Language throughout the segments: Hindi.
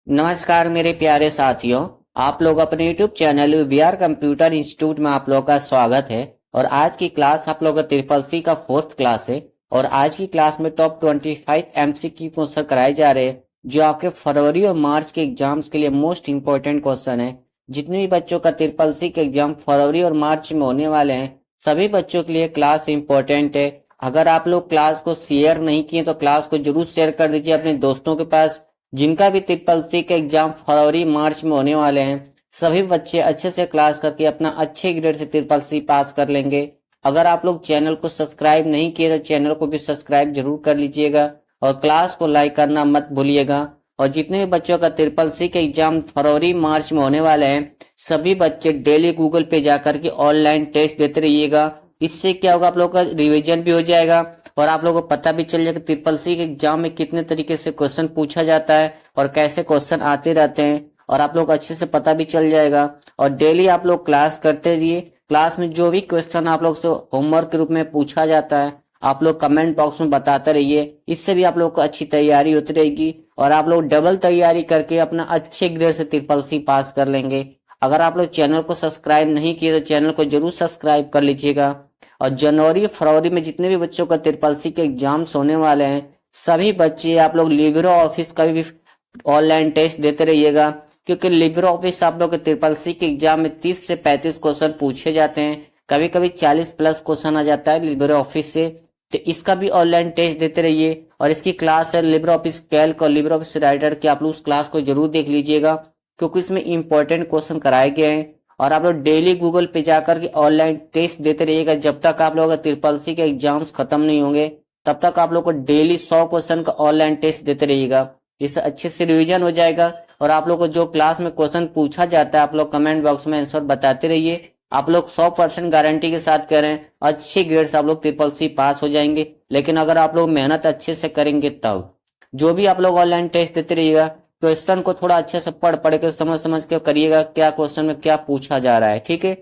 नमस्कार मेरे प्यारे साथियों। आप लोग अपने YouTube channel V R Computer Institute में आप लोगों का स्वागत है। और आज की क्लास आप लोगों का ट्रिपल सी का फोर्थ क्लास है। और आज की क्लास में टॉप 25 MCQ क्वेश्चन कराए जा रहे हैं जो आपके फरवरी और मार्च के एग्जाम्स के लिए मोस्ट इंपॉर्टेंट क्वेश्चन है। जितने भी बच्चों का ट्रिपल सी के एग्जाम फरवरी और मार्च में होने वाले हैं सभी बच्चों के लिए क्लास इंपॉर्टेंट है। अगर आप लोग क्लास को शेयर नहीं किए तो क्लास को जरूर शेयर कर दीजिए अपने दोस्तों के पास जिनका भी ट्रिपल सी के एग्जाम फरवरी मार्च में होने वाले हैं। सभी बच्चे अच्छे से क्लास करके अपना अच्छे ग्रेड से ट्रिपल सी पास कर लेंगे। अगर आप लोग चैनल को सब्सक्राइब नहीं किए तो चैनल को भी सब्सक्राइब जरूर कर लीजिएगा और क्लास को लाइक करना मत भूलिएगा। और जितने भी बच्चों का ट्रिपल सी के एग्जाम फरवरी मार्च में होने वाले हैं सभी बच्चे डेली गूगल पे जाकर के ऑनलाइन टेस्ट देते रहिएगा। इससे क्या होगा, आप लोग का रिविजन भी हो जाएगा और आप लोगों को पता भी चल जाएगा ट्रिपल सी के एग्जाम में कितने तरीके से क्वेश्चन पूछा जाता है और कैसे क्वेश्चन आते रहते हैं और आप लोग अच्छे से पता भी चल जाएगा। और डेली आप लोग क्लास करते रहिए। क्लास में जो भी क्वेश्चन आप लोग से होमवर्क के रूप में पूछा जाता है आप लोग कमेंट बॉक्स में बताते रहिए। इससे भी आप लोग को अच्छी तैयारी होती रहेगी और आप लोग डबल तैयारी करके अपना अच्छे ग्रेड से ट्रिपल सी पास कर लेंगे। अगर आप लोग चैनल को सब्सक्राइब नहीं किए तो चैनल को जरूर सब्सक्राइब कर लीजिएगा। और जनवरी फरवरी में जितने भी बच्चों का ट्रिपल सी के एग्जाम्स होने वाले हैं सभी बच्चे आप लोग लिब्रो ऑफिस का भी ऑनलाइन टेस्ट देते रहिएगा, क्योंकि लिब्रो ऑफिस आप लोग के ट्रिपल सी के एग्जाम में 30 से 35 क्वेश्चन पूछे जाते हैं। कभी कभी 40 प्लस क्वेश्चन आ जाता है लिब्रो ऑफिस से। तो इसका भी ऑनलाइन टेस्ट देते रहिए। और इसकी क्लास है लिब्रो ऑफिस कैल्क और लिब्रो ऑफिस राइटर की, आप लोग उस क्लास को जरूर देख लीजिएगा क्योंकि इसमें इंपॉर्टेंट क्वेश्चन कराए गए हैं। और आप लोग डेली गूगल पे जाकर के ऑनलाइन टेस्ट देते रहिएगा। जब तक आप लोगों का ट्रिपल सी के एग्जाम्स खत्म नहीं होंगे तब तक आप लोग को डेली 100 क्वेश्चन का ऑनलाइन टेस्ट देते रहिएगा। इससे अच्छे से रिवीजन हो जाएगा और आप लोग को जो क्लास में क्वेश्चन पूछा जाता है आप लोग कमेंट बॉक्स में आंसर बताते रहिए। आप लोग 100% गारंटी के साथ कह रहे हैं अच्छे ग्रेड से आप लोग ट्रिपल सी पास हो जाएंगे। लेकिन अगर आप लोग मेहनत अच्छे से करेंगे तब जो भी आप लोग ऑनलाइन टेस्ट देते रहिएगा क्वेश्चन को थोड़ा अच्छे से पढ़ पढ़ के समझ समझ के करिएगा क्या क्वेश्चन में क्या पूछा जा रहा है। ठीक है,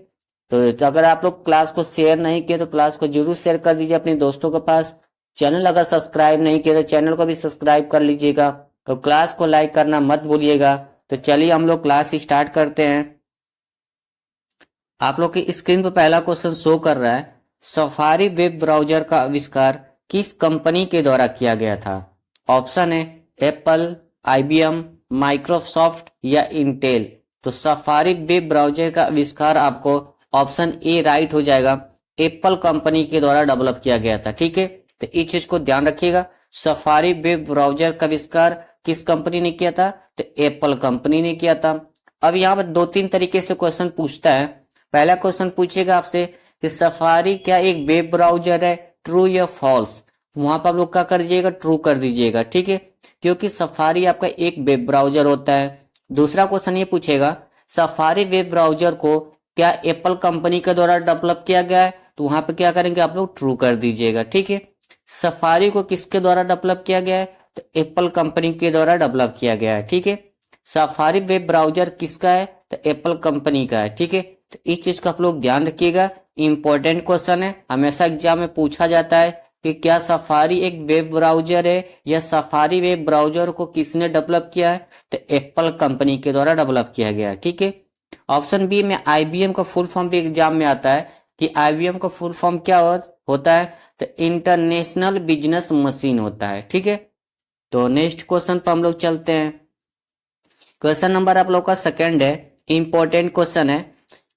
तो अगर आप लोग क्लास को शेयर नहीं किए तो क्लास को जरूर शेयर कर दीजिए अपने दोस्तों के पास। चैनल अगर सब्सक्राइब नहीं किए तो चैनल को भी सब्सक्राइब कर लीजिएगा और क्लास को लाइक करना मत भूलिएगा। तो चलिए हम लोग क्लास स्टार्ट करते हैं। आप लोग की स्क्रीन पर पहला क्वेश्चन शो कर रहा है, सफारी वेब ब्राउजर का आविष्कार किस कंपनी के द्वारा किया गया था? ऑप्शन है एप्पल, IBM, माइक्रोसॉफ्ट या इंटेल। तो सफारी वेब ब्राउजर का आविष्कार आपको ऑप्शन ए राइट हो जाएगा, एप्पल कंपनी के द्वारा डेवलप किया गया था। ठीक है, तो इस चीज को ध्यान रखिएगा। सफारी वेब ब्राउजर का आविष्कार किस कंपनी ने किया था? तो एप्पल कंपनी ने किया था। अब यहाँ पर दो तीन तरीके से क्वेश्चन पूछता है। पहला क्वेश्चन पूछेगा आपसे कि सफारी क्या एक वेब ब्राउजर है, ट्रू या फॉल्स? वहां पर आप लोग क्या कर दीजिएगा, ट्रू कर दीजिएगा। ठीक है, क्योंकि सफारी आपका एक वेब ब्राउजर होता है। दूसरा क्वेश्चन ये पूछेगा सफारी वेब ब्राउजर को क्या एप्पल कंपनी के द्वारा डेवलप किया गया है? तो वहां पे क्या करेंगे आप लोग, ट्रू कर दीजिएगा। ठीक है, सफारी को किसके द्वारा डेवलप किया गया है? तो एप्पल कंपनी के द्वारा डेवलप किया गया है। ठीक है, सफारी वेब ब्राउजर किसका है? तो एप्पल कंपनी का है। ठीक है, तो इस चीज का आप लोग ध्यान रखिएगा, इंपॉर्टेंट क्वेश्चन है, हमेशा एग्जाम में पूछा जाता है कि क्या सफारी एक वेब ब्राउजर है या सफारी वेब ब्राउजर को किसने डेवलप किया है? तो एप्पल कंपनी के द्वारा डेवलप किया गया है। ठीक है, ऑप्शन बी में IBM का फुल फॉर्म भी एग्जाम में आता है कि IBM का फुल फॉर्म क्या होता है? तो इंटरनेशनल बिजनेस मशीन होता है। ठीक है, तो नेक्स्ट क्वेश्चन पर हम लोग चलते हैं। क्वेश्चन नंबर आप लोग का सेकंड है, इंपॉर्टेंट क्वेश्चन है,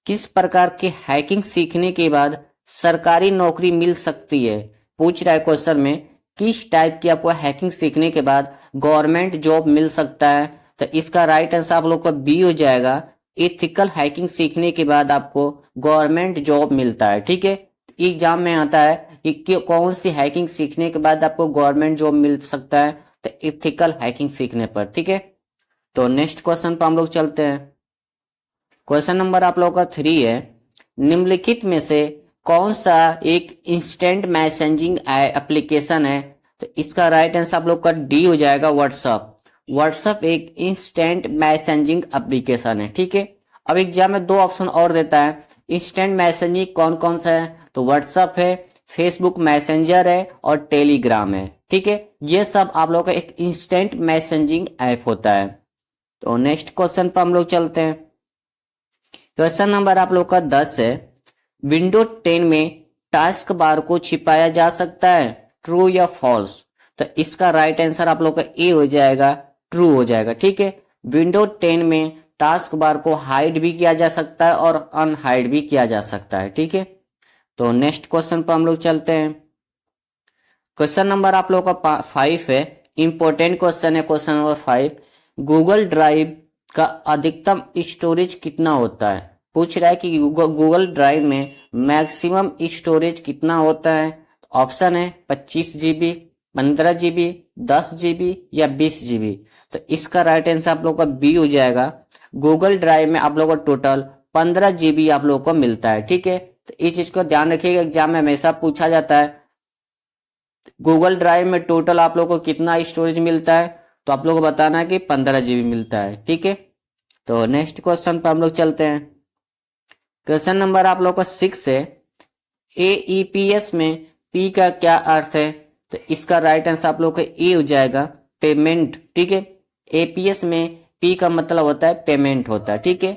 किस प्रकार की हैकिंग सीखने के बाद सरकारी नौकरी मिल सकती है? पूछ रहा है क्वेश्चन में किस टाइप की आपको हैकिंग सीखने के बाद गवर्नमेंट जॉब मिल सकता है? तो इसका राइट आंसर आप लोग का बी हो जाएगा, एथिकल हैकिंग सीखने के बाद आपको गवर्नमेंट जॉब मिलता है। ठीक है, एग्जाम में आता है कि कौन सी हैकिंग सीखने के बाद आपको गवर्नमेंट जॉब मिल सकता है? तो एथिकल हैकिंग सीखने पर। ठीक है, तो नेक्स्ट क्वेश्चन पर हम लोग चलते हैं। क्वेश्चन नंबर आप लोगों का 3 है, निम्नलिखित में से कौन सा एक इंस्टेंट मैसेजिंग एप्लीकेशन है? तो इसका राइट आंसर आप लोग का डी हो जाएगा, व्हाट्सअप। व्हाट्सअप एक इंस्टेंट मैसेजिंग एप्लीकेशन है। ठीक है, अब एग्जाम में दो ऑप्शन और देता है, इंस्टेंट मैसेजिंग कौन कौन सा है? तो व्हाट्सअप है, फेसबुक मैसेंजर है और टेलीग्राम है। ठीक है, ये सब आप लोग का एक इंस्टेंट मैसेजिंग ऐप होता है। तो नेक्स्ट क्वेश्चन पर हम लोग चलते हैं। क्वेश्चन नंबर आप लोग का 10 है, विंडो 10 में टास्क बार को छिपाया जा सकता है, ट्रू या फॉल्स? तो इसका राइट आंसर आप लोग का ए हो जाएगा, ट्रू हो जाएगा। ठीक है, विंडो 10 में टास्क बार को हाइड भी किया जा सकता है और अनहाइड भी किया जा सकता है। ठीक है, तो नेक्स्ट क्वेश्चन पर हम लोग चलते हैं। क्वेश्चन नंबर आप लोग का 5 है, इंपॉर्टेंट क्वेश्चन है क्वेश्चन नंबर 5। गूगल ड्राइव का अधिकतम स्टोरेज कितना होता है? पूछ रहा है कि गूगल ड्राइव में मैक्सिमम स्टोरेज कितना होता है। ऑप्शन है 25 GB, 15 GB, 10 GB या 20 GB। तो इसका राइट आंसर आप लोग का बी हो जाएगा। गूगल ड्राइव में आप लोग को टोटल 15 GB आप लोग को मिलता है। ठीक है, तो इस चीज को ध्यान रखिएगा, एग्जाम में हमेशा पूछा जाता है गूगल ड्राइव में टोटल आप लोग को कितना स्टोरेज मिलता है, तो आप लोग को बताना है कि 15 GB मिलता है। ठीक है, तो नेक्स्ट क्वेश्चन पर हम लोग चलते हैं। क्वेश्चन नंबर आप लोग का 6 है, AEPS में पी का क्या अर्थ है? तो इसका राइट आंसर आप लोग का ए हो जाएगा, पेमेंट। ठीक है, एपीएस में पी का मतलब होता है पेमेंट होता है। ठीक है,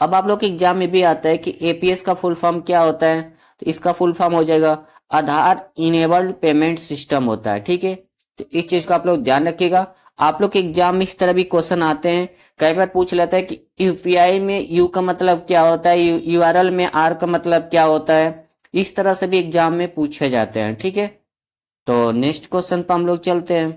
अब आप लोग के एग्जाम में भी आता है कि एपीएस का फुल फॉर्म क्या होता है। तो इसका फुल फॉर्म हो जाएगा आधार इनेबल्ड पेमेंट सिस्टम होता है। ठीक है, तो इस चीज को आप लोग ध्यान रखिएगा। आप लोग के एग्जाम में इस तरह भी क्वेश्चन आते हैं, कई बार पूछ लेता है कि यूपीआई में यू का मतलब क्या होता है, यूआरएल में आर का मतलब क्या होता है। इस तरह से भी एग्जाम में पूछे जाते हैं। ठीक है, तो नेक्स्ट क्वेश्चन पर हम लोग चलते हैं।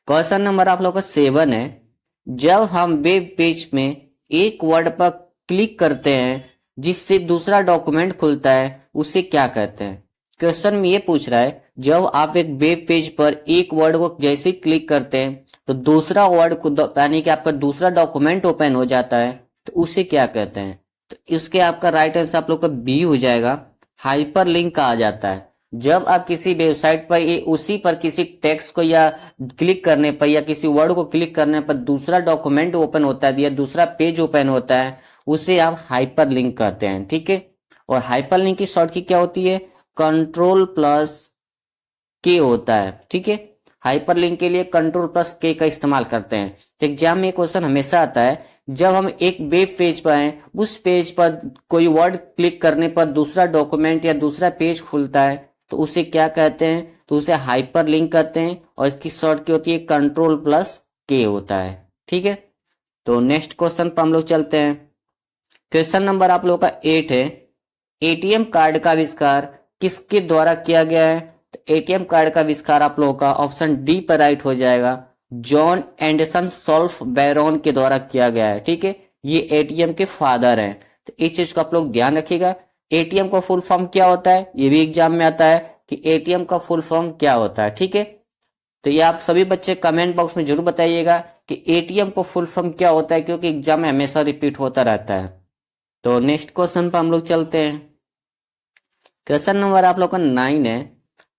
क्वेश्चन नंबर आप लोग का 7 है, जब हम वेब पेज में एक वर्ड पर क्लिक करते हैं जिससे दूसरा डॉक्यूमेंट खुलता है, उसे क्या कहते हैं? क्वेश्चन में ये पूछ रहा है जब आप एक वेब पेज पर एक वर्ड को जैसे क्लिक करते हैं तो दूसरा वर्ड को यानी कि आपका दूसरा डॉक्यूमेंट ओपन हो जाता है, तो उसे क्या कहते हैं? तो इसके आपका राइट आंसर आप लोग का बी हो जाएगा, हाइपर लिंक कहा जाता है। जब आप किसी वेबसाइट पर उसी पर किसी टेक्स्ट को या क्लिक करने पर या किसी वर्ड को क्लिक करने पर दूसरा डॉक्यूमेंट ओपन होता है या दूसरा पेज ओपन होता है, उसे आप हाइपर लिंक कहते हैं। ठीक है, और हाइपर लिंक की शॉर्ट की क्या होती है? कंट्रोल प्लस के होता है। ठीक है, हाइपर लिंक के लिए कंट्रोल प्लस के का इस्तेमाल करते हैं। तो एग्जाम में क्वेश्चन हमेशा आता है जब हम एक वेब पेज पर हैं, उस पेज पर कोई वर्ड क्लिक करने पर दूसरा डॉक्यूमेंट या दूसरा पेज खुलता है, तो उसे क्या कहते हैं? तो उसे हाइपर लिंक कहते हैं और इसकी शॉर्ट की होती है कंट्रोल प्लस के होता है। ठीक है, तो नेक्स्ट क्वेश्चन पर हम लोग चलते हैं। क्वेश्चन नंबर आप लोग का 8 है, एटीएम कार्ड का आविष्कार किसके द्वारा किया गया है? तो एटीएम कार्ड का आविष्कार आप लोगों का ऑप्शन डी पर राइट हो जाएगा, जॉन एंडरसन सॉल्फ बैरोन के द्वारा किया गया है। ठीक है, ये एटीएम के फादर हैं। तो इस चीज को आप लोग ध्यान रखिएगा। एटीएम का फुल फॉर्म क्या होता है, ये भी एग्जाम में आता है कि एटीएम का फुल फॉर्म क्या होता है। ठीक है, तो ये आप सभी बच्चे कमेंट बॉक्स में जरूर बताइएगा कि एटीएम को फुल फॉर्म क्या होता है, क्योंकि एग्जाम में हमेशा रिपीट होता रहता है। तो नेक्स्ट क्वेश्चन पर हम लोग चलते हैं। क्वेश्चन नंबर आप लोग का 9 है,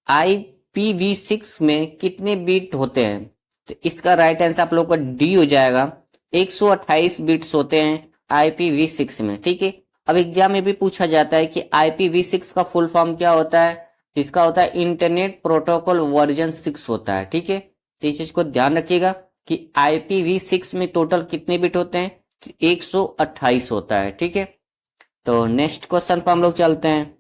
IPv6 में कितने बिट होते हैं? तो इसका राइट आंसर आप लोग का डी हो जाएगा, 128 बिट्स होते हैं IPv6 में। ठीक है, अब एग्जाम में भी पूछा जाता है कि IPv6 का फुल फॉर्म क्या होता है। इसका होता है इंटरनेट प्रोटोकॉल वर्जन 6 होता है। ठीक है, तो इस चीज को ध्यान रखिएगा कि IPv6 में टोटल कितने बिट होते हैं, 128 होता है। ठीक है, तो नेक्स्ट क्वेश्चन पर हम लोग चलते हैं।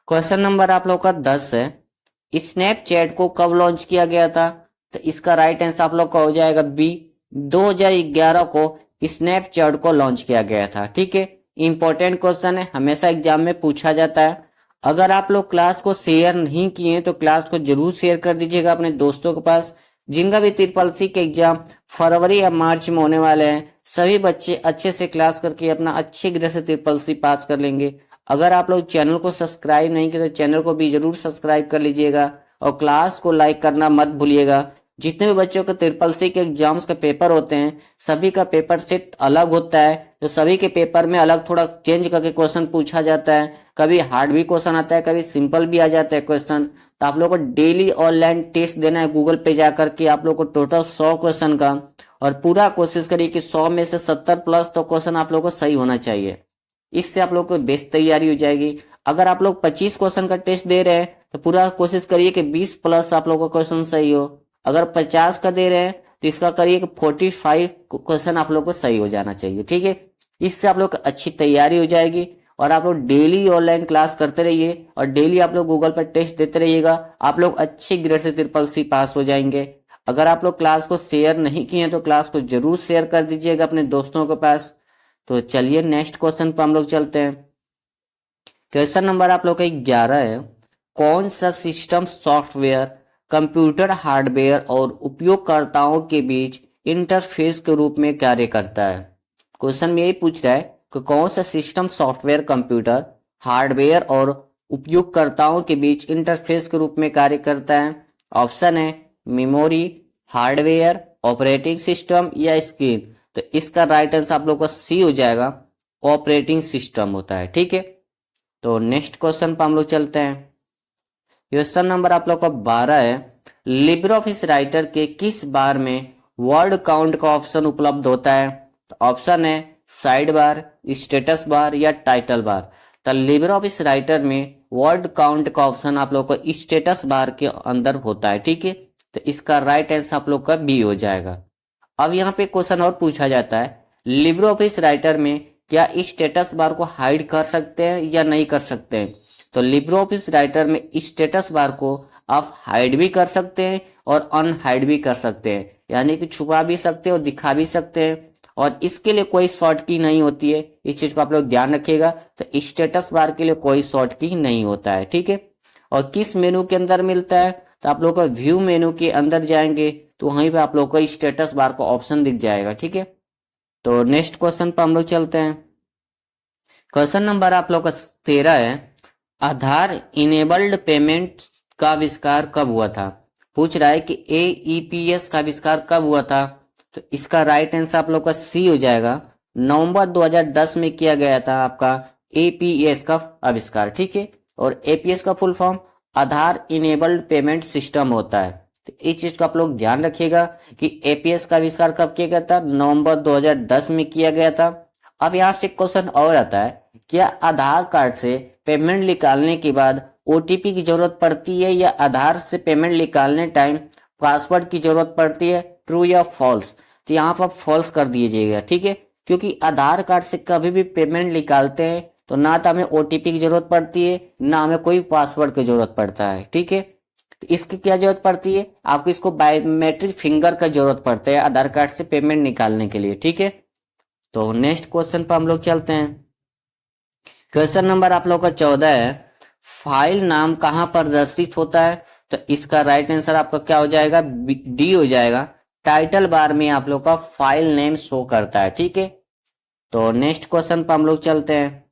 क्वेश्चन नंबर आप लोग का 10 है, स्नैपचैट को कब लॉन्च किया गया था? तो इसका राइट आंसर आप लोग का हो जाएगा बी, 2011 को स्नैपचैट को लॉन्च किया गया था। ठीक है, इंपॉर्टेंट क्वेश्चन है, हमेशा एग्जाम में पूछा जाता है। अगर आप लोग क्लास को शेयर नहीं किए हैं तो क्लास को जरूर शेयर कर दीजिएगा अपने दोस्तों के पास। जिनका भी ट्रिपल सी के एग्जाम फरवरी या मार्च में होने वाले हैं, सभी बच्चे अच्छे से क्लास करके अपना अच्छे ग्रेड से ट्रिपल सी पास कर लेंगे। अगर आप लोग चैनल को सब्सक्राइब नहीं किए तो चैनल को भी जरूर सब्सक्राइब कर लीजिएगा और क्लास को लाइक करना मत भूलिएगा। जितने भी बच्चों के ट्रिपल सी के एग्जाम्स का पेपर होते हैं, सभी का पेपर सेट अलग होता है, तो सभी के पेपर में अलग थोड़ा चेंज करके क्वेश्चन पूछा जाता है। कभी हार्ड भी क्वेश्चन आता है, कभी सिंपल भी आ जाता है क्वेश्चन। तो आप लोग को डेली ऑनलाइन टेस्ट देना है गूगल पे जाकर के, आप लोग को टोटल 100 क्वेश्चन का, और पूरा कोशिश करिए कि 100 में से 70 प्लस तो क्वेश्चन आप लोग को सही होना चाहिए। इससे आप लोग को बेस्ट तैयारी हो जाएगी। अगर आप लोग 25 क्वेश्चन का टेस्ट दे रहे हैं तो पूरा कोशिश करिए कि 20 प्लस आप लोग का क्वेश्चन सही हो। अगर 50 का दे रहे हैं तो इसका करिए कि 45 क्वेश्चन आप लोग को सही हो जाना चाहिए। ठीक है, इससे आप लोग को अच्छी तैयारी हो जाएगी और आप लोग डेली ऑनलाइन क्लास करते रहिए और डेली आप लोग गूगल पर टेस्ट देते रहिएगा। आप लोग अच्छे ग्रेड से ट्रिपल सी पास हो जाएंगे। अगर आप लोग क्लास को शेयर नहीं किए हैं तो क्लास को जरूर शेयर कर दीजिएगा अपने दोस्तों के पास। तो चलिए नेक्स्ट क्वेश्चन पर हम लोग चलते हैं। क्वेश्चन नंबर आप लोग का 11 है। कौन सा सिस्टम सॉफ्टवेयर कंप्यूटर हार्डवेयर और उपयोगकर्ताओं के बीच इंटरफेस के रूप में कार्य करता है? क्वेश्चन में यही पूछ रहा है कि कौन सा सिस्टम सॉफ्टवेयर कंप्यूटर हार्डवेयर और उपयोगकर्ताओं के बीच इंटरफेस के रूप में कार्य करता है? ऑप्शन है मेमोरी, हार्डवेयर, ऑपरेटिंग सिस्टम या स्क्रीन। तो इसका राइट आंसर आप लोग का सी हो जाएगा, ऑपरेटिंग सिस्टम होता है। ठीक है, तो नेक्स्ट क्वेश्चन पर हम लोग चलते हैं। क्वेश्चन नंबर आप लोग का 12 है। लिब्रे ऑफिस राइटर के किस बार में वर्ड काउंट का ऑप्शन उपलब्ध होता है? तो ऑप्शन है साइड बार, स्टेटस बार या टाइटल बार। तो लिब्रे ऑफिस राइटर में वर्ड काउंट का ऑप्शन आप लोग को स्टेटस बार के अंदर होता है। ठीक है, तो इसका राइट आंसर आप लोग का बी हो जाएगा। अब यहाँ पे क्वेश्चन और पूछा जाता है, लिब्रे ऑफिस राइटर में क्या स्टेटस बार को हाइड कर सकते हैं या नहीं कर सकते हैं? तो लिब्रे ऑफिस राइटर में स्टेटस बार को आप हाइड भी कर सकते हैं और अनहाइड भी कर सकते हैं, यानी कि छुपा भी सकते हैं और दिखा भी सकते हैं। और इसके लिए कोई शॉर्ट की नहीं होती है, इस चीज को आप लोग ध्यान रखिएगा। तो स्टेटस बार के लिए कोई शॉर्ट की नहीं होता है। ठीक है, और किस मेनू के अंदर मिलता है? तो आप लोग का व्यू मेनू के अंदर जाएंगे तो वहीं पे आप लोग को स्टेटस बार का ऑप्शन दिख जाएगा। ठीक है, तो नेक्स्ट क्वेश्चन पर हम लोग चलते हैं। क्वेश्चन नंबर आप लोग का 13 है। आधार इनेबल्ड पेमेंट का आविष्कार कब हुआ था? पूछ रहा है कि AEPS का आविष्कार कब हुआ था? तो इसका राइट आंसर आप लोग का सी हो जाएगा। नवंबर 2010 में किया गया था आपका APS का आविष्कार। ठीक है, और APS का फुल फॉर्म आधार इनेबल्ड पेमेंट सिस्टम होता है। तो इस चीज को आप लोग ध्यान रखिएगा कि APS का आविष्कार कब किया गया था? नवंबर 2010 में किया गया था। अब यहाँ से क्वेश्चन और आता है, क्या आधार कार्ड से पेमेंट निकालने के बाद OTP की जरूरत पड़ती है या आधार से पेमेंट निकालने टाइम पासवर्ड की जरूरत पड़ती है? ट्रू या फॉल्स? तो यहाँ पर फॉल्स कर दीजिएगा। ठीक है, क्योंकि आधार कार्ड से कभी भी पेमेंट निकालते हैं तो ना तो हमें OTP की जरूरत पड़ती है ना हमें कोई पासवर्ड की जरूरत पड़ता है। ठीक है, तो इसकी क्या जरूरत पड़ती है? आपको इसको बायोमेट्रिक फिंगर का जरूरत पड़ता है आधार कार्ड से पेमेंट निकालने के लिए। ठीक है, तो नेक्स्ट क्वेश्चन पर हम लोग चलते हैं। क्वेश्चन नंबर आप लोग का 14 है। फाइल नाम कहाँ प्रदर्शित होता है? तो इसका राइट आंसर आपका क्या हो जाएगा? डी हो जाएगा। टाइटल बार में आप लोग का फाइल नेम शो करता है। ठीक है, तो नेक्स्ट क्वेश्चन पर हम लोग चलते हैं।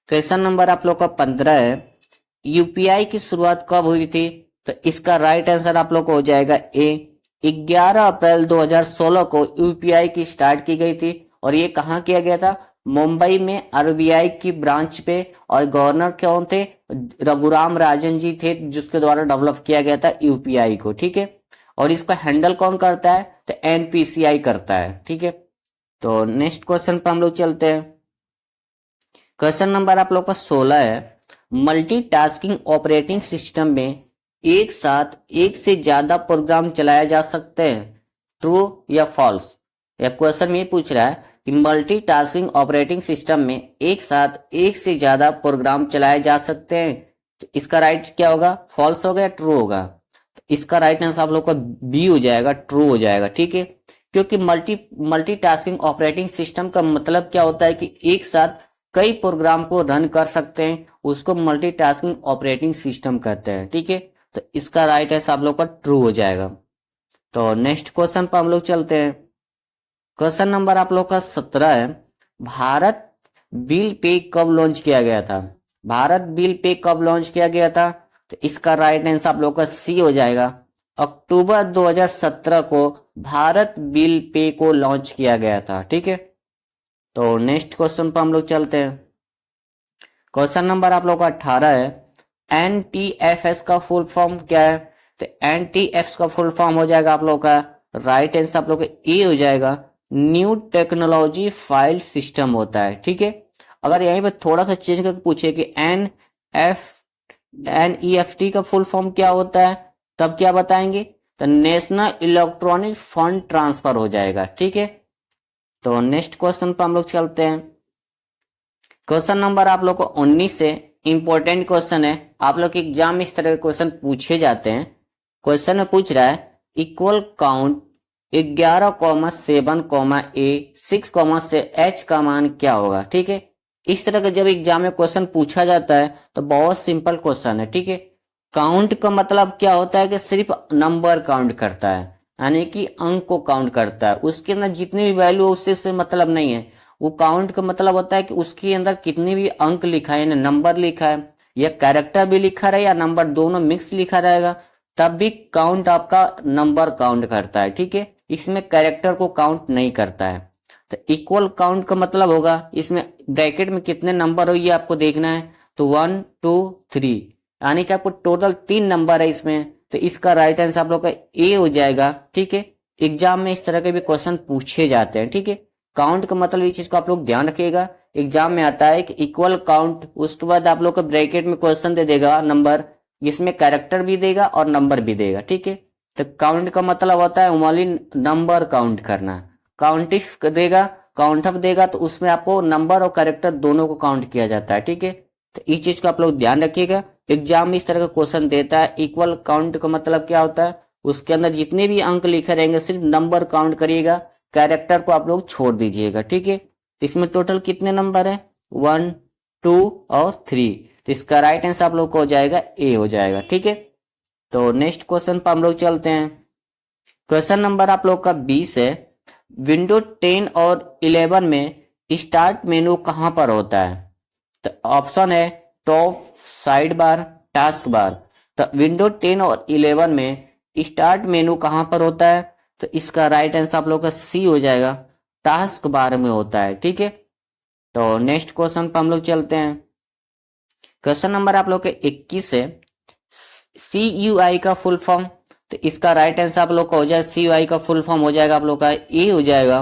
क्वेश्चन नंबर आप लोग का 15 है। यूपीआई की शुरुआत कब हुई थी? तो इसका राइट आंसर आप लोग को हो जाएगा ए। 11 अप्रैल 2016 को यूपीआई की स्टार्ट की गई थी और ये कहाँ किया गया था? मुंबई में RBI की ब्रांच पे। और गवर्नर कौन थे? रघुराम राजन जी थे, जिसके द्वारा डेवलप किया गया था यूपीआई को। ठीक है, और इसको हैंडल कौन करता है? तो NPCI करता है। ठीक है, तो नेक्स्ट क्वेश्चन पर हम लोग चलते हैं। क्वेश्चन नंबर आप लोग का 16 है। मल्टीटास्किंग ऑपरेटिंग सिस्टम में एक साथ एक से ज्यादा प्रोग्राम चलाया जा सकते हैं? ट्रू या फॉल्स? यह क्वेश्चन में पूछ रहा है कि मल्टीटास्किंग ऑपरेटिंग सिस्टम में एक साथ एक से ज्यादा प्रोग्राम चलाए जा सकते हैं। तो इसका राइट क्या होगा? फॉल्स होगा या ट्रू होगा? तो इसका राइट आंसर आप लोग का बी हो जाएगा, ट्रू हो जाएगा। ठीक है, क्योंकि मल्टीटास्किंग ऑपरेटिंग सिस्टम का मतलब क्या होता है कि एक साथ कई प्रोग्राम को रन कर सकते हैं, उसको मल्टीटास्किंग ऑपरेटिंग सिस्टम कहते हैं। ठीक है, तो इसका राइट आंसर आप लोग का ट्रू हो जाएगा। तो नेक्स्ट क्वेश्चन पर हम लोग चलते हैं। क्वेश्चन नंबर आप लोग का 17 है। भारत बिल पे कब लॉन्च किया गया था? भारत बिल पे कब लॉन्च किया गया था? तो इसका राइट आंसर आप लोग का सी हो जाएगा। अक्टूबर 2017 को भारत बिल पे को लॉन्च किया गया था। ठीक है, तो नेक्स्ट क्वेश्चन पर हम लोग चलते हैं। क्वेश्चन नंबर आप लोग का 18 है। NTFS का फुल फॉर्म क्या है? तो NTFS का फुल फॉर्म हो जाएगा आप लोग का राइट आंसर आप लोग का ए हो जाएगा। न्यू टेक्नोलॉजी फाइल सिस्टम होता है। ठीक है, अगर यहीं पर थोड़ा सा चेंज करके पूछे कि NEFT का फुल फॉर्म क्या होता है, तब क्या बताएंगे? तो नेशनल इलेक्ट्रॉनिक फंड ट्रांसफर हो जाएगा। ठीक है, तो नेक्स्ट क्वेश्चन पर हम लोग चलते हैं। क्वेश्चन नंबर आप लोग को 19 से इंपॉर्टेंट क्वेश्चन है। आप लोग के एग्जाम में इस तरह के क्वेश्चन पूछे जाते हैं। क्वेश्चन में पूछ रहा है इक्वल काउंट 11,7,a 6, से h का मान क्या होगा। ठीक है, इस तरह का जब एग्जाम में क्वेश्चन पूछा जाता है तो बहुत सिंपल क्वेश्चन है। ठीक है, काउंट का मतलब क्या होता है कि सिर्फ नंबर काउंट करता है, यानी कि अंक को काउंट करता है। उसके अंदर जितनी भी वैल्यू है उससे से मतलब नहीं है। वो काउंट का मतलब होता है कि उसके अंदर कितने भी अंक लिखा है, यानी नंबर लिखा है या कैरेक्टर भी लिखा रहे या नंबर दोनों मिक्स लिखा रहेगा, तब भी काउंट आपका नंबर काउंट करता है। ठीक है, इसमें कैरेक्टर को काउंट नहीं करता है। तो इक्वल काउंट का मतलब होगा इसमें ब्रैकेट में कितने नंबर हो ये आपको देखना है। तो 1 2 3, यानी कि आपको टोटल 3 नंबर है इसमें। तो इसका राइट आंसर आप लोग का ए हो जाएगा। ठीक है, एग्जाम में इस तरह के भी क्वेश्चन पूछे जाते हैं। ठीक है, काउंट का मतलब ये चीज को आप लोग ध्यान रखिएगा। एग्जाम में आता है कि इक्वल काउंट, उसके बाद आप लोग को ब्रैकेट में क्वेश्चन दे देगा नंबर, जिसमें कैरेक्टर भी देगा और नंबर भी देगा। ठीक है, तो काउंट का मतलब होता है ओनली नंबर काउंट करना। काउंटिफ देगा, काउंट ऑफ देगा, तो उसमें आपको नंबर और कैरेक्टर दोनों को काउंट किया जाता है। ठीक है, तो इस चीज को आप लोग ध्यान रखिएगा। एग्जाम में इस तरह का क्वेश्चन देता है इक्वल काउंट का मतलब क्या होता है, उसके अंदर जितने भी अंक लिखे रहेंगे सिर्फ नंबर काउंट करिएगा, कैरेक्टर को आप लोग छोड़ दीजिएगा। ठीक है, तो इसमें टोटल कितने नंबर है 1 2 और 3, तो इसका राइट आंसर आप लोग को हो जाएगा ए हो जाएगा। ठीक है, तो नेक्स्ट क्वेश्चन पर हम लोग चलते हैं। क्वेश्चन नंबर आप लोग का 20 है। विंडो 10 और 11 में स्टार्ट मेनू कहां पर होता है। तो ऑप्शन है top, side bar, task bar. तो विंडो 10 और 11 में स्टार्ट मेनू कहां पर होता है, तो इसका राइट आंसर आप लोग का सी हो जाएगा, टास्क बार में होता है। ठीक है, तो नेक्स्ट क्वेश्चन पर हम लोग चलते हैं। क्वेश्चन नंबर आप लोग के 21 है। CUI का फुल फॉर्म, तो इसका राइट आंसर आप लोग का हो जाएगा CUI का फुल फॉर्म हो जाएगा आप लोग का ए हो जाएगा,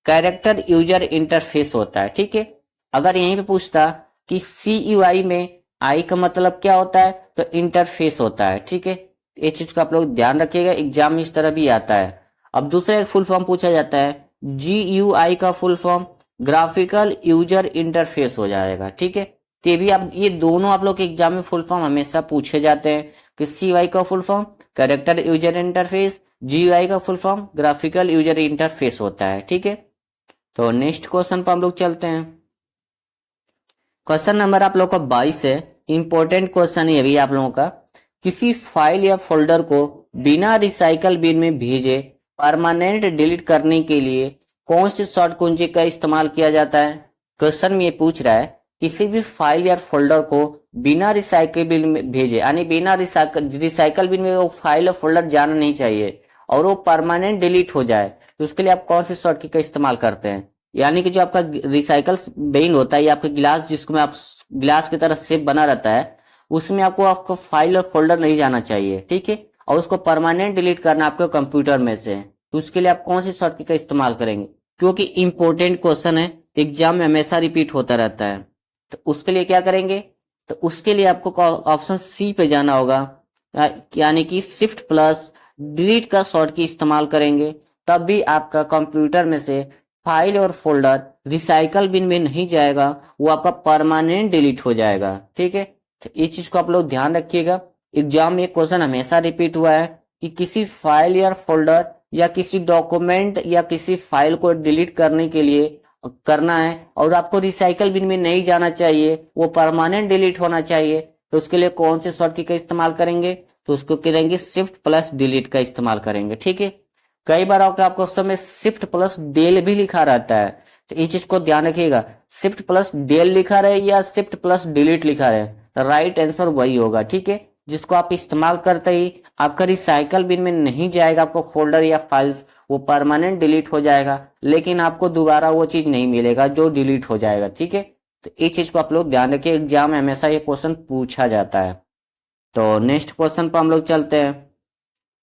कैरेक्टर यूजर इंटरफेस होता है। ठीक है, अगर यहीं पे पूछता कि CUI में आई का मतलब क्या होता है, तो इंटरफेस होता है। ठीक है, ये चीज का आप लोग ध्यान रखिएगा, एग्जाम में इस तरह भी आता है। अब दूसरा एक फुल फॉर्म पूछा जाता है, GUI का full form graphical user interface हो जाएगा। ठीक है, तो ये भी आप, ये दोनों आप लोग के एग्जाम में फुल फॉर्म हमेशा पूछे जाते हैं कि CUI का full form character user interface, GUI का full form graphical user interface होता है। ठीक है, तो नेक्स्ट क्वेश्चन पर हम लोग चलते हैं। क्वेश्चन नंबर आप लोग का 22 है। इंपॉर्टेंट क्वेश्चन है ये भी आप लोगों का। किसी फाइल या फोल्डर को बिना रिसाइकल बिन में भेजे परमानेंट डिलीट करने के लिए कौन सी शॉर्ट कुंजी का इस्तेमाल किया जाता है। क्वेश्चन में ये पूछ रहा है किसी भी फाइल या फोल्डर को बिना रिसाइकल बिन में भेजे, यानी बिना रिसाइकल बिन में वो फाइल और फोल्डर जाना नहीं चाहिए और वो परमानेंट डिलीट हो जाए, तो उसके लिए आप कौन सी शॉर्ट की का इस्तेमाल करते हैं। यानी कि जो आपका रिसाइकल बिन होता है या आपका गिलास, जिसको में आप गिलास की तरह शेप बना रहता है, उसमें आपको आपका फाइल और फोल्डर नहीं जाना चाहिए। ठीक है, और उसको परमानेंट डिलीट करना आपके कंप्यूटर में से, तो उसके लिए आप कौन सी शॉर्ट की का इस्तेमाल करेंगे, क्योंकि इंपॉर्टेंट क्वेश्चन है, एग्जाम में हमेशा रिपीट होता रहता है। तो उसके लिए क्या करेंगे, तो उसके लिए आपको ऑप्शन सी पे जाना होगा, यानी कि शिफ्ट प्लस डिलीट का शॉर्ट की इस्तेमाल करेंगे, तब भी आपका कंप्यूटर में से फाइल और फोल्डर रिसाइकल बिन में नहीं जाएगा, वो आपका परमानेंट डिलीट हो जाएगा। ठीक है, तो इस चीज को आप लोग ध्यान रखिएगा। एग्जाम में क्वेश्चन हमेशा रिपीट हुआ है कि किसी फाइल या फोल्डर या किसी डॉक्यूमेंट या किसी फाइल को डिलीट करने के लिए करना है और आपको रिसाइकल बिन में नहीं जाना चाहिए, वो परमानेंट डिलीट होना चाहिए, तो उसके लिए कौन से शॉर्ट की का इस्तेमाल करेंगे, तो उसको करेंगे शिफ्ट प्लस डिलीट का इस्तेमाल करेंगे। ठीक है, कई बार आपको उस समय शिफ्ट प्लस डेल भी लिखा रहता है, तो इस चीज को ध्यान रखिएगा, शिफ्ट प्लस डेल लिखा रहे या शिफ्ट प्लस डिलीट लिखा रहे, तो राइट आंसर वही होगा। ठीक है, जिसको आप इस्तेमाल करते ही आपका रिसाइकल बिन में नहीं जाएगा, आपको फोल्डर या फाइल्स, वो परमानेंट डिलीट हो जाएगा, लेकिन आपको दोबारा वो चीज नहीं मिलेगा जो डिलीट हो जाएगा। ठीक है, तो इस चीज को आप लोग ध्यान रखिए, एग्जाम में हमेशा ये क्वेश्चन पूछा जाता है। तो नेक्स्ट क्वेश्चन पर हम लोग चलते हैं।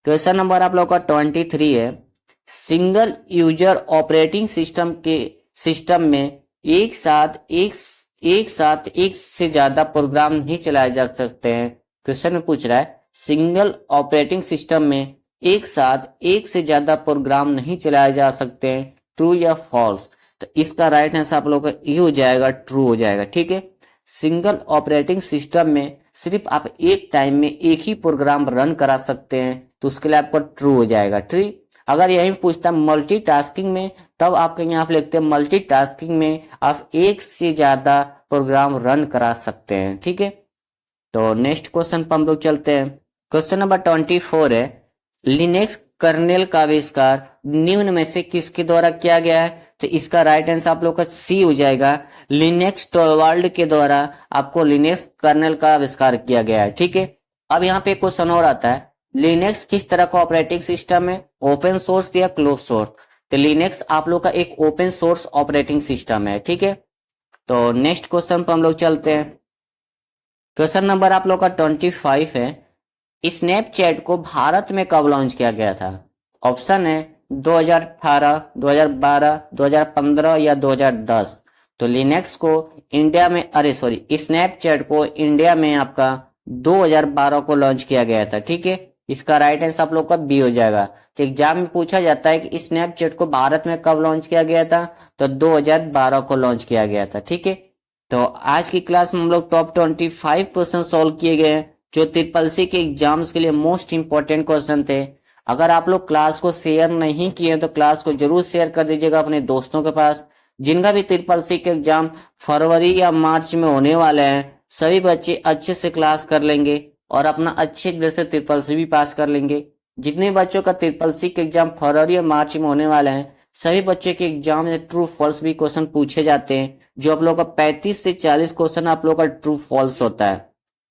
क्वेश्चन नंबर आप लोग का 23 है। सिंगल यूजर ऑपरेटिंग सिस्टम के सिस्टम में एक साथ एक से ज्यादा प्रोग्राम नहीं चलाए जा सकते हैं। क्वेश्चन में पूछ रहा है सिंगल ऑपरेटिंग सिस्टम में एक साथ एक से ज्यादा प्रोग्राम नहीं चलाए जा सकते हैं, ट्रू या फॉल्स। तो इसका राइट आंसर आप लोगों का ये हो जाएगा, ट्रू हो जाएगा। ठीक है, सिंगल ऑपरेटिंग सिस्टम में सिर्फ आप एक टाइम में एक ही प्रोग्राम रन करा सकते हैं, तो उसके लिए आपका ट्रू हो जाएगा। ठीक, अगर यही पूछता मल्टीटास्किंग में, तब आपके यहाँ आप लिखते हैं मल्टीटास्किंग में आप एक से ज्यादा प्रोग्राम रन करा सकते हैं। ठीक है, तो नेक्स्ट क्वेश्चन पर हम लोग चलते हैं। क्वेश्चन नंबर 24 है, लिनक्स कर्नेल का आविष्कार निम्न में से किसके द्वारा किया गया है? तो इसका राइट आंसर आप लोग का सी हो जाएगा, लिनक्स टोरवाल्ड के द्वारा आपको लिनक्स कर्नेल का आविष्कार किया गया है। ठीक है, अब यहाँ पे क्वेश्चन और आता है, लिनक्स किस तरह का ऑपरेटिंग सिस्टम है, ओपन सोर्स या क्लोज सोर्स? तो लिनक्स आप लोग का एक ओपन सोर्स ऑपरेटिंग सिस्टम है। ठीक है, तो नेक्स्ट क्वेश्चन पर हम लोग चलते हैं। क्वेश्चन नंबर आप लोग का 25 है, स्नैपचैट को भारत में कब लॉन्च किया गया था? ऑप्शन है 2018, 2012, 2015 या 2010। तो लिनक्स को इंडिया में, स्नैपचैट को इंडिया में आपका 2012 को लॉन्च किया गया था। ठीक है, इसका राइट आंसर आप लोग का बी हो जाएगा। तो एग्जाम में पूछा जाता है कि स्नैपचैट को भारत में कब लॉन्च किया गया था, तो 2012 को लॉन्च किया गया था। ठीक है, तो आज की क्लास में हम लोग टॉप 25 क्वेश्चन सॉल्व किए गए हैं, जो ट्रिपल सी के एग्जाम्स के लिए मोस्ट इंपॉर्टेंट क्वेश्चन थे। अगर आप लोग क्लास को शेयर नहीं किए तो क्लास को जरूर शेयर कर दीजिएगा अपने दोस्तों के पास। जिनका भी ट्रिपल सी के एग्जाम फरवरी या मार्च में होने वाले हैं, सभी बच्चे अच्छे से क्लास कर लेंगे और अपना अच्छे ग्रेड से ट्रिपल सी भी पास कर लेंगे। जितने बच्चों का ट्रिपल सी के एग्जाम फरवरी या मार्च में होने वाले हैं, सभी बच्चे के एग्जाम में ट्रू फॉल्स भी क्वेश्चन पूछे जाते हैं, जो आप लोग का 35 से 40 क्वेश्चन आप लोग का ट्रू फॉल्स होता है।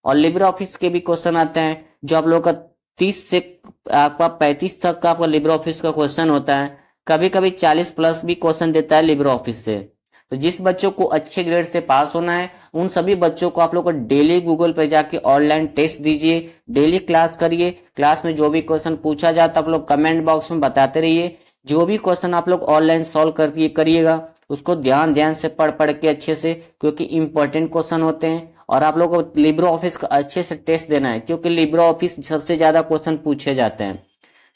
और लिब्रे ऑफिस के भी क्वेश्चन आते हैं, जो आप लोग का 30 से आपका 35 तक का आपका लिब्रे ऑफिस का क्वेश्चन होता है। कभी कभी 40 प्लस भी क्वेश्चन देता है लिब्रे ऑफिस से। तो जिस बच्चों को अच्छे ग्रेड से पास होना है, उन सभी बच्चों को आप लोग को डेली गूगल पे जाके ऑनलाइन टेस्ट दीजिए, डेली क्लास करिए। क्लास में जो भी क्वेश्चन पूछा जाता है आप लोग कमेंट बॉक्स में बताते रहिए। जो भी क्वेश्चन आप लोग ऑनलाइन सॉल्व करिएगा, उसको ध्यान ध्यान से पढ़ पढ़ के अच्छे से, क्योंकि इंपॉर्टेंट क्वेश्चन होते हैं। और आप लोग को लिब्रे ऑफिस का अच्छे से टेस्ट देना है, क्योंकि लिब्रे ऑफिस सबसे ज्यादा क्वेश्चन पूछे जाते हैं।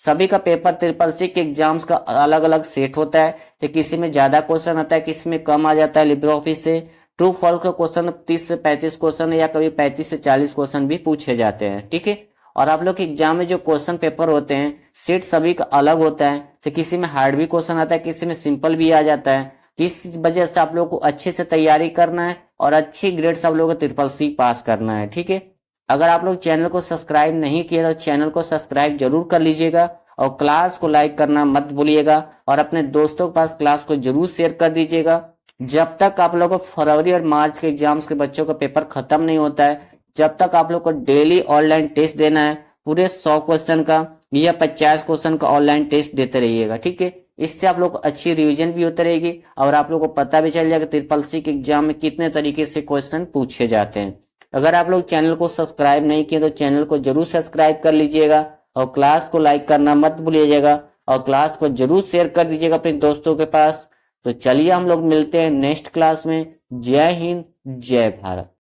सभी का पेपर ट्रिपल सी के एग्जाम्स का अलग अलग सेट होता है, तो किसी में ज्यादा क्वेश्चन आता है, किसी में कम आ जाता है लिब्रे ऑफिस से। ट्रू फॉल्स का क्वेश्चन 30 से 35 क्वेश्चन या कभी 35 से 40 क्वेश्चन भी पूछे जाते हैं। ठीक है, और आप लोग के एग्जाम में जो क्वेश्चन पेपर होते हैं, सेट सभी का अलग होता है, तो किसी में हार्ड भी क्वेश्चन आता है, किसी में सिंपल भी आ जाता है। इस वजह से आप लोग को अच्छे से तैयारी करना है और अच्छी ग्रेड से आप लोगों को ट्रिपल सी पास करना है। ठीक है, अगर आप लोग चैनल को सब्सक्राइब नहीं किया तो चैनल को सब्सक्राइब जरूर कर लीजिएगा और क्लास को लाइक करना मत भूलिएगा और अपने दोस्तों के पास क्लास को जरूर शेयर कर दीजिएगा। जब तक आप लोगों को फरवरी और मार्च के एग्जाम्स के बच्चों का पेपर खत्म नहीं होता है, जब तक आप लोग को डेली ऑनलाइन टेस्ट देना है, पूरे 100 क्वेश्चन का या 50 क्वेश्चन का ऑनलाइन टेस्ट देते रहिएगा। ठीक है, इससे आप लोग को अच्छी रिवीजन भी होती रहेगी और आप लोग को पता भी चल जाएगा ट्रिपल सी के एग्जाम में कितने तरीके से क्वेश्चन पूछे जाते हैं। अगर आप लोग चैनल को सब्सक्राइब नहीं किए तो चैनल को जरूर सब्सक्राइब कर लीजिएगा और क्लास को लाइक करना मत भूलिएगा और क्लास को जरूर शेयर कर दीजिएगा अपने दोस्तों के पास। तो चलिए हम लोग मिलते हैं नेक्स्ट क्लास में। जय हिंद, जय भारत।